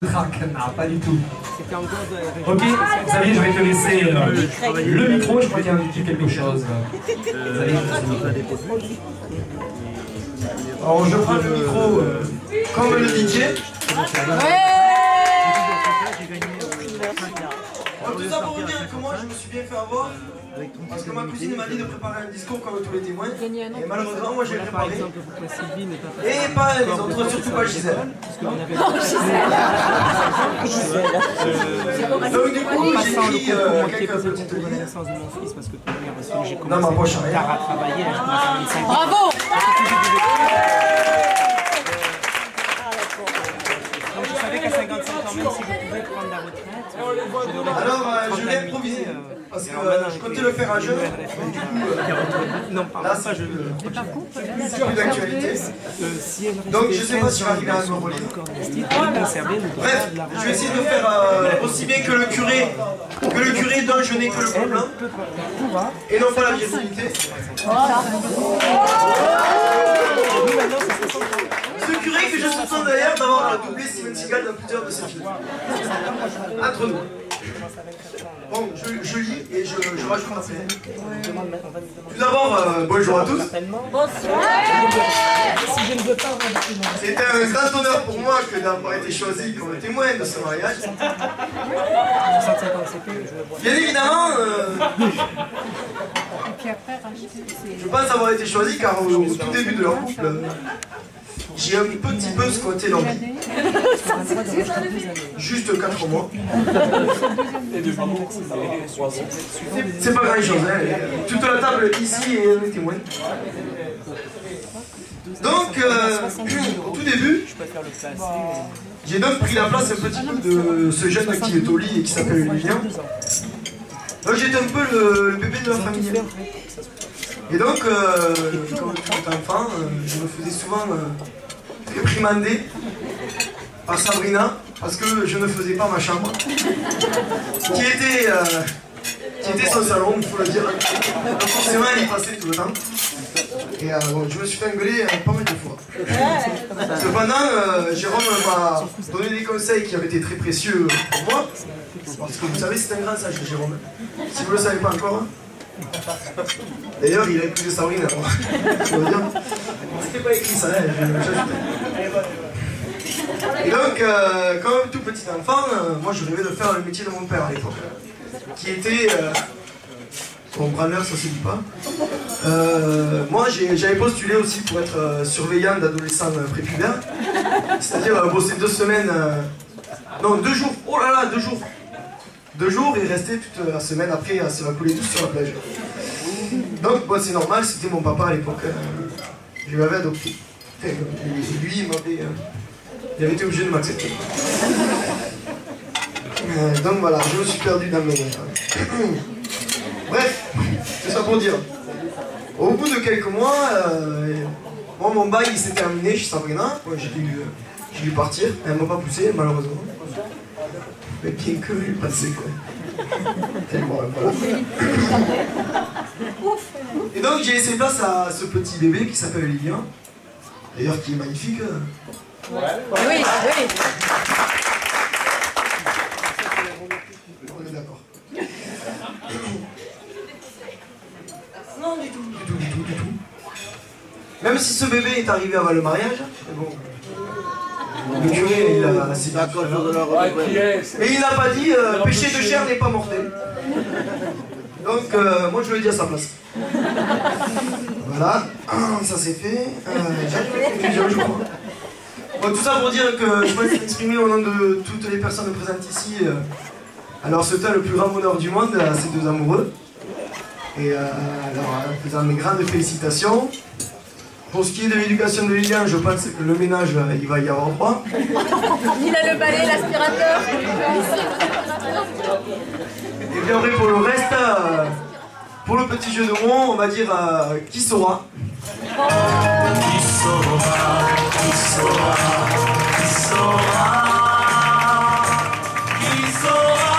Non, pas du tout. Ok, Xavier, je vais te laisser le micro, je crois qu'il y a un petit quelque chose. Xavier, alors je prends le micro comme le DJ. Tout ça pour vous dire que moi je me suis bien fait avoir. Parce que ma cousine m'a dit de préparer un discours comme tous les témoins. Et malheureusement, moi j'ai préparé. Et pas les autres, surtout pas Gisèle. Donc du coup, j'ai écrit quelques petites lignes. Dans ma poche arrière. Bravo! Je savais qu'à 55 ans, même si je pouvais prendre la retraite, alors, je l'ai improvisé. Parce que je comptais le faire à jeun. Là, ça, je plus d'actualité. Donc, je ne sais pas si je vais arriver à me relire. Bref, je vais essayer de faire aussi bien que le curé dont je n'ai que le problème. Et non pas la virginité. Ce curé que je soupçonne d'ailleurs d'avoir doublé Steven Seagal dans plusieurs de ses films. Entre nous. Bon, je lis et je rajoute un fait. Tout d'abord, bonjour à tous. C'était un grand honneur pour moi que d'avoir été choisi comme témoin de ce mariage. Bien évidemment, je pense avoir été choisi car au tout début de leur couple, j'ai un petit peu squatté l'envie. Juste 4 mois. C'est pas grand chose, hein. Toute la table ici est un témoin. Donc, au tout début, j'ai donc pris la place un petit peu de ce jeune qui est au lit et qui s'appelle Julien. Donc j'étais un peu le bébé de la famille. Et donc, comme tout enfant, je me faisais souvent réprimander par Sabrina parce que je ne faisais pas ma chambre, qui était son salon, il faut le dire. Donc forcément, elle y passait tout le temps. Et bon, je me suis fait engueuler pas mal de fois. Cependant, Jérôme m'a donné des conseils qui avaient été très précieux pour moi. Parce que vous savez, c'est un grand sage de Jérôme. Si vous ne le savez pas encore. D'ailleurs, il a épousé Sabrina. Je veux dire. C'était pas écrit ça, Et donc, comme tout petit enfant, moi je rêvais de faire le métier de mon père à l'époque. Qui était. Bon, branleur, ça se dit pas. Moi, j'avais postulé aussi pour être surveillant d'adolescents prépubères. C'est-à-dire bosser 2 semaines. Non, 2 jours. Oh là là, 2 jours. 2 jours et rester toute la semaine après à se la couler tous sur la plage. Donc, bon, c'est normal, c'était mon papa à l'époque. Je l'avais adopté. Enfin, lui, il avait été obligé de m'accepter. Donc voilà, je me suis perdu dans mes. Bref, c'est ça pour dire. Au bout de quelques mois, moi, mon bail il s'est terminé chez Sabrina. Ouais, j'ai dû partir. Elle m'a pas poussé, malheureusement. Mais bien que je passé quoi. Tellement, voilà. Et donc j'ai laissé place à ce petit bébé qui s'appelle Lilian. D'ailleurs qui est magnifique. Oui, oui. On est d'accord. Non, du tout. Même si ce bébé est arrivé avant le mariage, bon. Le curé, il a assez d'accord de la. Mais il n'a pas dit péché de chair n'est pas mortel. Donc, moi je le dis à sa place. Voilà, ça c'est fait. Je crois. Bon, tout ça pour dire que je peux m'exprimer au nom de toutes les personnes présentes ici. Alors, souhaitant le plus grand bonheur du monde à ces 2 amoureux. Et alors, faisant mes grandes félicitations. Pour ce qui est de l'éducation de Lilian, je pense que le ménage, il va y avoir droit. Il a le balai, l'aspirateur. Et bien après, pour le reste, pour le petit jeu de mots, on va dire qui saura. Qui saura, qui saura, qui saura. Qui saura,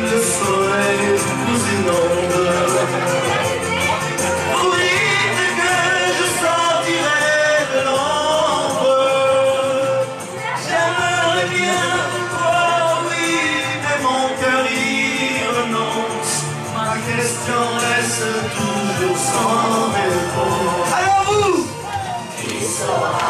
Le soleil nous inonde. Vous dites que je sortirai de l'ombre. J'aimerais bien croire oui, mais mon cœur y renonce. Ma question reste toujours sans réponse. Alors vous, qui saura?